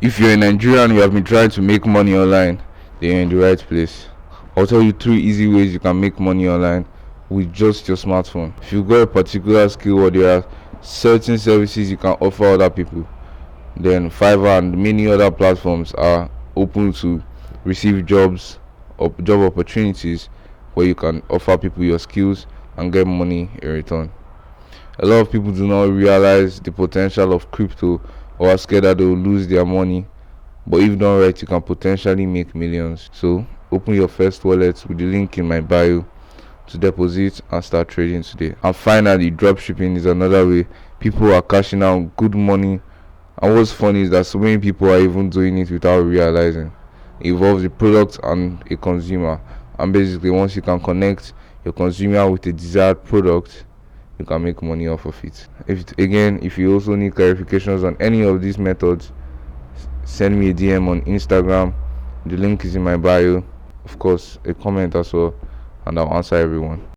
If you're in Nigeria and you have been trying to make money online, then you're in the right place. I'll tell you 3 easy ways you can make money online with just your smartphone. If you've got a particular skill or there are certain services you can offer other people, then Fiverr and many other platforms are open to receive jobs or job opportunities where you can offer people your skills and get money in return. A lot of people do not realize the potential of crypto or are scared that they will lose their money, but if done right, you can potentially make millions. So open your first wallet with the link in my bio to deposit and start trading today. And finally, dropshipping is another way people are cashing out good money. And what's funny is that so many people are even doing it without realizing. It involves a product and a consumer, and basically once you can connect your consumer with a desired product, you can make money off of it. If you also need clarifications on any of these methods, send me a DM on Instagram. The link is in my bio. Of course, a comment as well, and I'll answer everyone.